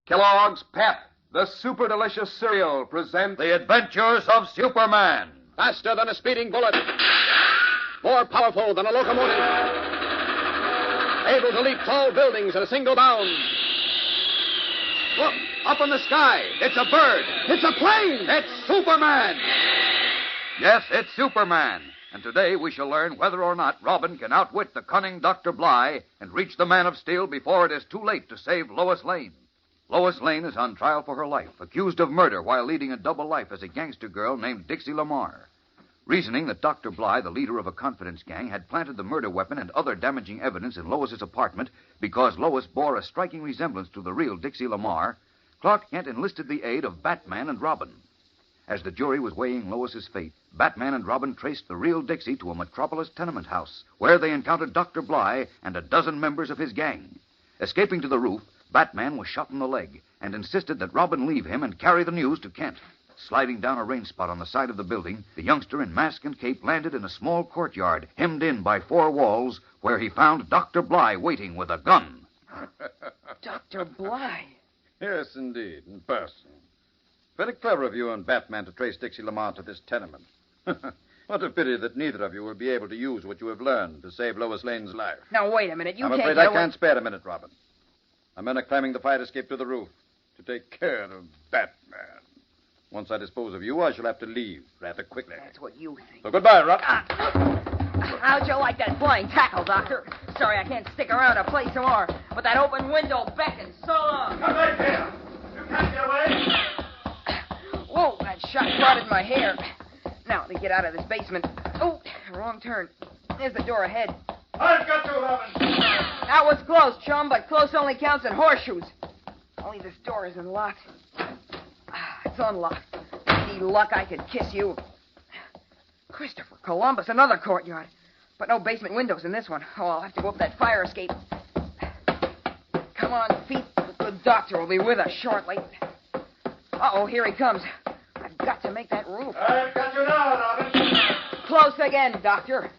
Kellogg's Pep, the super delicious cereal, present The Adventures of Superman. Faster than a speeding bullet. More powerful than a locomotive. Able to leap tall buildings in a single bound. Look, up in the sky. It's a bird. It's a plane. It's Superman. Yes, it's Superman. And today we shall learn whether or not Robin can outwit the cunning Dr. Bly and reach the Man of Steel before it is too late to save Lois Lane. Lois Lane is on trial for her life, accused of murder while leading a double life as a gangster girl named Dixie Lamar. Reasoning that Dr. Bly, the leader of a confidence gang, had planted the murder weapon and other damaging evidence in Lois's apartment because Lois bore a striking resemblance to the real Dixie Lamar, Clark Kent enlisted the aid of Batman and Robin. As the jury was weighing Lois's fate, Batman and Robin traced the real Dixie to a metropolis tenement house, where they encountered Dr. Bly and a dozen members of his gang. Escaping to the roof, Batman was shot in the leg and insisted that Robin leave him and carry the news to Kent. Sliding down a rain spot on the side of the building, the youngster in mask and cape landed in a small courtyard hemmed in by four walls, where he found Dr. Bly waiting with a gun. Dr. Bly? Yes, indeed, in person. Very clever of you and Batman to trace Dixie Lamar to this tenement. What a pity that neither of you will be able to use what you have learned to save Lois Lane's life. Now, wait a minute. I'm afraid I can't spare a minute, Robin. My men are climbing the fire escape to the roof to take care of Batman. Once I dispose of you, I shall have to leave rather quickly. That's what you think. So goodbye, Rob. How'd you like that flying tackle, Doctor? Sorry I can't stick around to play some more, but that open window beckons. So long. Come back here. You can't get away. Whoa, that shot prodded my hair. Now, to get out of this basement. Oh, wrong turn. There's the door ahead. I've got you, Robin. That was close, chum, but close only counts in horseshoes. Only this door isn't locked. It's unlocked. Any luck I could kiss you. Christopher Columbus, another courtyard. But no basement windows in this one. Oh, I'll have to go up that fire escape. Come on, feet. The good doctor will be with us shortly. Uh-oh, here he comes. I've got to make that roof. I've got you now, Robin. Close again, Doctor.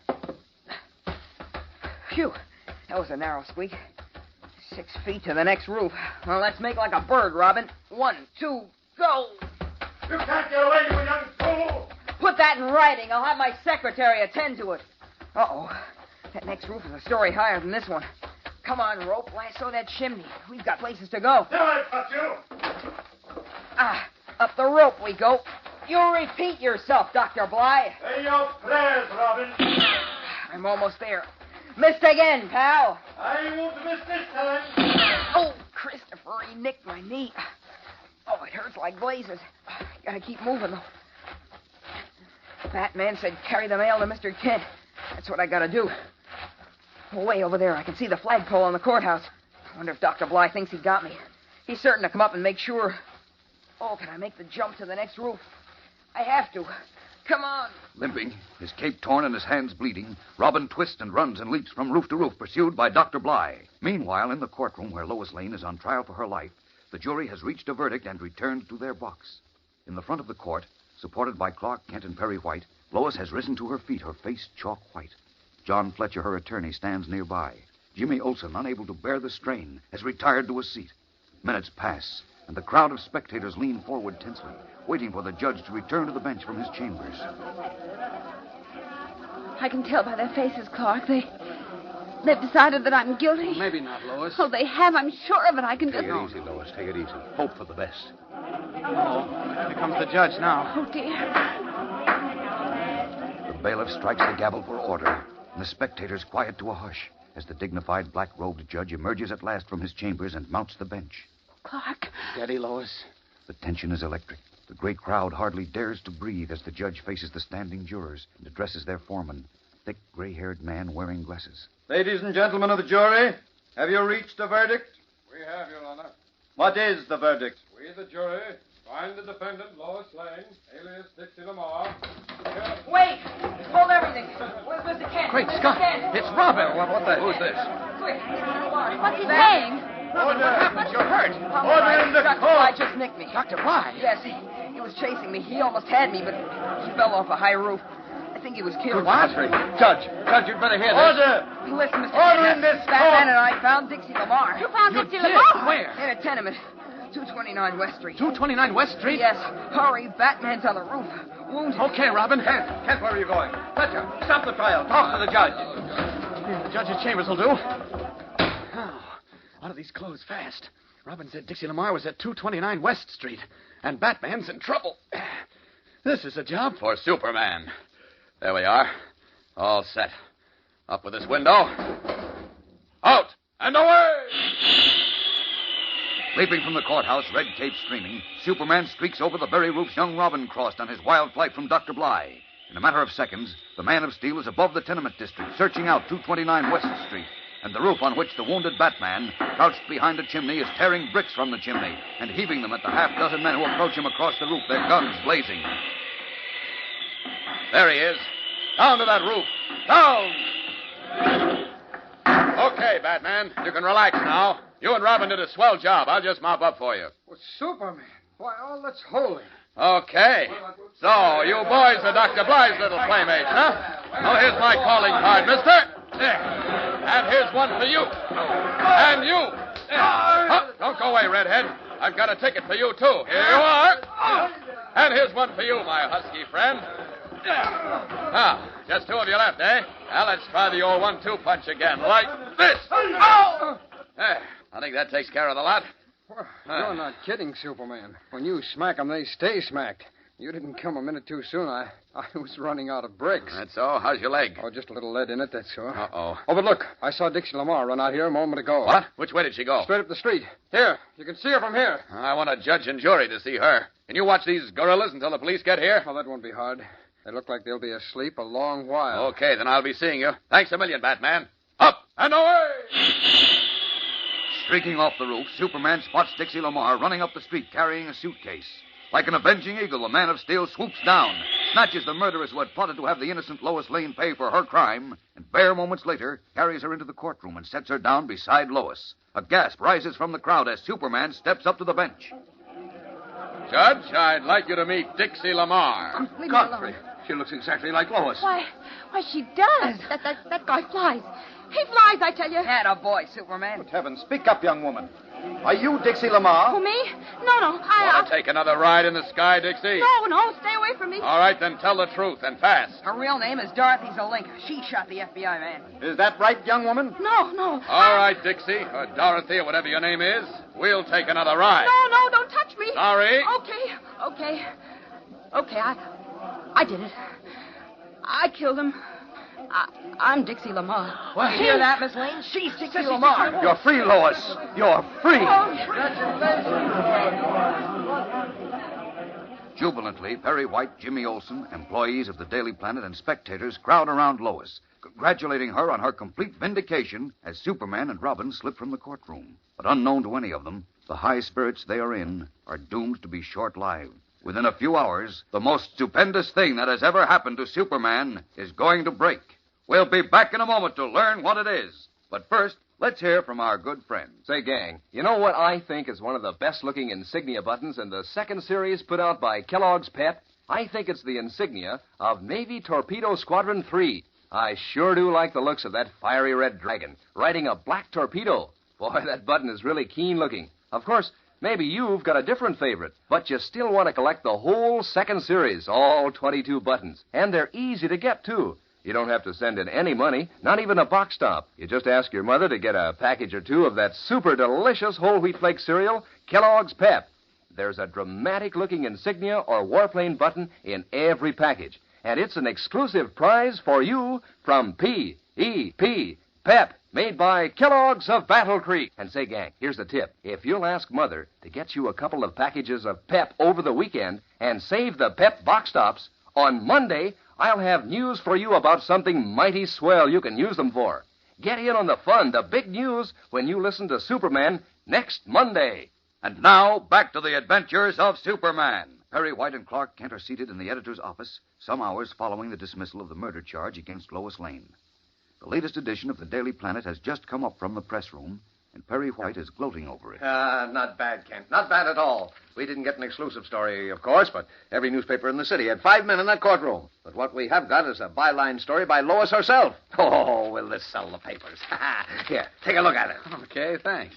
Phew, that was a narrow squeak. 6 feet to the next roof. Well, let's make like a bird, Robin. 1, 2, go. You can't get away, you young fool. Put that in writing. I'll have my secretary attend to it. Uh-oh. That next roof is a story higher than this one. Come on, rope. Lasso that chimney. We've got places to go. Now I've got you. Up the rope we go. You repeat yourself, Dr. Bly. Say your prayers, Robin. I'm almost there. Missed again, pal. I won't miss this time. Oh, Christopher, he nicked my knee. Oh, it hurts like blazes. Gotta keep moving, though. Batman said carry the mail to Mr. Kent. That's what I gotta do. Way over there, I can see the flagpole on the courthouse. I wonder if Dr. Bly thinks he got me. He's certain to come up and make sure. Oh, can I make the jump to the next roof? I have to. Come on. Limping, his cape torn and his hands bleeding, Robin twists and runs and leaps from roof to roof, pursued by Dr. Bly. Meanwhile, in the courtroom where Lois Lane is on trial for her life, the jury has reached a verdict and returned to their box. In the front of the court, supported by Clark Kent and Perry White, Lois has risen to her feet, her face chalk white. John Fletcher, her attorney, stands nearby. Jimmy Olsen, unable to bear the strain, has retired to a seat. Minutes pass, and the crowd of spectators lean forward tensely, waiting for the judge to return to the bench from his chambers. I can tell by their faces, Clark. They've decided that I'm guilty. Maybe not, Lois. Oh, they have. I'm sure of it. I can just... Take it easy, Lois. Take it easy. Hope for the best. Here comes the judge now. Oh, dear. The bailiff strikes the gavel for order, and the spectators quiet to a hush as the dignified black-robed judge emerges at last from his chambers and mounts the bench. Clark. Steady, Lois. The tension is electric. The great crowd hardly dares to breathe as the judge faces the standing jurors and addresses their foreman, a thick, gray-haired man wearing glasses. Ladies and gentlemen of the jury, have you reached a verdict? We have, Your Honor. What is the verdict? We, the jury, find the defendant, Lois Lane, alias Dixie Lamar. Wait! Hold everything. Where's Mr. Kent? Great Mr. Scott! Kent. It's Robin! What the... Who's this? Quick. What's he saying? Robin, what happened? You're hurt. Order in the Dr. court. Bly just nicked me. Dr. Bly? Yes, he was chasing me. He almost had me, but he fell off a high roof. I think he was killed. What? Judge, you'd better hear this. Order! Listen, Mr. Order Kent. in this Batman court. and I found Dixie Lamar. You found You Dixie did? Lamar. Where? In a tenement. 229 West Street. 229 West Street? Yes. Hurry, Batman's on the roof. Wounded. Okay, Robin. Kent, where are you going? Fletcher, stop the trial. Talk to the judge. The judge's chambers will do. Now, out of these clothes fast. Robin said Dixie Lamar was at 229 West Street, and Batman's in trouble. This is a job For Superman. There we are. All set. Up with this window. Out and away! Leaping from the courthouse, red cape streaming, Superman streaks over the very roofs young Robin crossed on his wild flight from Dr. Bly. In a matter of seconds, the Man of Steel is above the tenement district, searching out 229 West Street. And the roof on which the wounded Batman, crouched behind a chimney, is tearing bricks from the chimney and heaving them at the half-dozen men who approach him across the roof, their guns blazing. There he is. Down to that roof. Down! Okay, Batman. You can relax now. You and Robin did a swell job. I'll just mop up for you. Well, Superman. Why, all that's holy. Okay. So, you boys are Dr. Bly's little playmates, huh? Well, here's my calling card, mister. There. And here's one for you. And you. Huh, don't go away, Redhead. I've got a ticket for you, too. Here you are. And here's one for you, my husky friend. Now, just two of you left, eh? Well, let's try the old 1-2 punch again, like this. There. I think that takes care of the lot. Well, you're not kidding, Superman. When you smack 'em, they stay smacked. You didn't come a minute too soon. I was running out of bricks. That's so. How's your leg? Oh, just a little lead in it, that's all. Uh-oh. Oh, but look, I saw Dixie Lamar run out here a moment ago. What? Which way did she go? Straight up the street. Here, you can see her from here. I want a judge and jury to see her. Can you watch these gorillas until the police get here? Well, that won't be hard. They look like they'll be asleep a long while. Okay, then I'll be seeing you. Thanks a million, Batman. Up and away! Streaking off the roof, Superman spots Dixie Lamar running up the street carrying a suitcase. Like an avenging eagle, the Man of Steel swoops down, snatches the murderess who had plotted to have the innocent Lois Lane pay for her crime, and bare moments later carries her into the courtroom and sets her down beside Lois. A gasp rises from the crowd as Superman steps up to the bench. Judge, I'd like you to meet Dixie Lamar. Leave me alone. She looks exactly like Lois. Why, she does. That guy flies. He flies, I tell you. Attaboy, Superman. Good heavens, speak up, young woman. Are you Dixie Lamar? For me? No. Want to take another ride in the sky, Dixie? No, stay away from me. All right, then tell the truth, and fast. Her real name is Dorothy Zelinka. She shot the FBI man. Is that right, young woman? No. All right, Dixie, or Dorothy, or whatever your name is. We'll take another ride. No, don't touch me. Sorry? Okay, I did it. I killed him. I'm Dixie Lamar. Well, you hear that, Miss Lane? She's Dixie Lamar. You're free, Lois. You're free. Jubilantly, Perry White, Jimmy Olsen, employees of the Daily Planet, and spectators crowd around Lois, congratulating her on her complete vindication as Superman and Robin slip from the courtroom. But unknown to any of them, the high spirits they are in are doomed to be short-lived. Within a few hours, the most stupendous thing that has ever happened to Superman is going to break. We'll be back in a moment to learn what it is. But first, let's hear from our good friends. Say, gang, you know what I think is one of the best-looking insignia buttons in the second series put out by Kellogg's Pep? I think it's the insignia of Navy Torpedo Squadron 3. I sure do like the looks of that fiery red dragon riding a black torpedo. Boy, that button is really keen-looking. Of course, maybe you've got a different favorite, but you still want to collect the whole second series, all 22 buttons. And they're easy to get, too. You don't have to send in any money, not even a box stop. You just ask your mother to get a package or two of that super delicious whole wheat flake cereal, Kellogg's Pep. There's a dramatic-looking insignia or warplane button in every package. And it's an exclusive prize for you from P.E.P. Pep, made by Kellogg's of Battle Creek. And say, gang, here's the tip. If you'll ask Mother to get you a couple of packages of Pep over the weekend and save the Pep box stops, on Monday, I'll have news for you about something mighty swell you can use them for. Get in on the fun, the big news, when you listen to Superman next Monday. And now, back to the adventures of Superman. Perry White and Clark Kent are seated in the editor's office some hours following the dismissal of the murder charge against Lois Lane. The latest edition of the Daily Planet has just come up from the press room, and Perry White is gloating over it. Not bad, Kent. Not bad at all. We didn't get an exclusive story, of course, but every newspaper in the city had 5 men in that courtroom. But what we have got is a byline story by Lois herself. Oh, will this sell the papers? Here, take a look at it. Okay, thanks.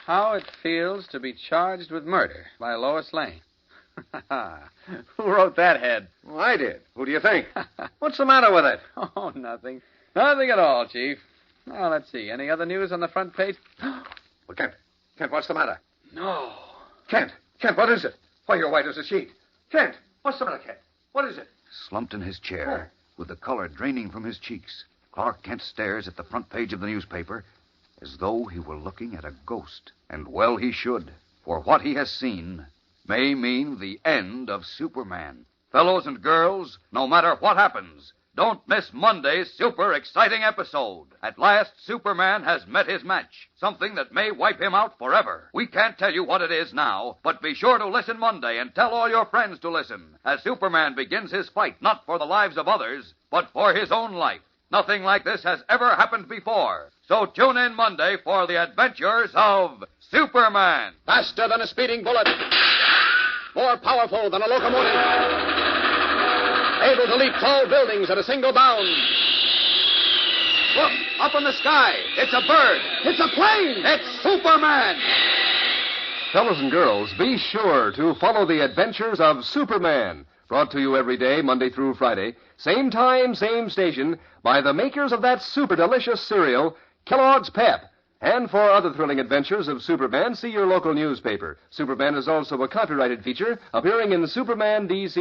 How It Feels to Be Charged with Murder by Lois Lane. Who wrote that, Head? Well, I did. Who do you think? What's the matter with it? Oh, nothing. Nothing at all, Chief. Now, let's see. Any other news on the front page? Well, Kent, what's the matter? No. Kent, what is it? Why, you're white as a sheet. Kent, what's the matter, Kent? What is it? Slumped in his chair, with the color draining from his cheeks, Clark Kent stares at the front page of the newspaper as though he were looking at a ghost. And well he should, for what he has seen may mean the end of Superman. Fellows and girls, no matter what happens, don't miss Monday's super exciting episode. At last, Superman has met his match, something that may wipe him out forever. We can't tell you what it is now, but be sure to listen Monday and tell all your friends to listen, as Superman begins his fight not for the lives of others, but for his own life. Nothing like this has ever happened before. So tune in Monday for the adventures of Superman. Faster than a speeding bullet. More powerful than a locomotive. Able to leap tall buildings at a single bound. Look, up in the sky. It's a bird. It's a plane. It's Superman. Fellows and girls, be sure to follow the adventures of Superman. Brought to you every day, Monday through Friday. Same time, same station, by the makers of that super delicious cereal, Kellogg's Pep. And for other thrilling adventures of Superman, see your local newspaper. Superman is also a copyrighted feature appearing in Superman DC.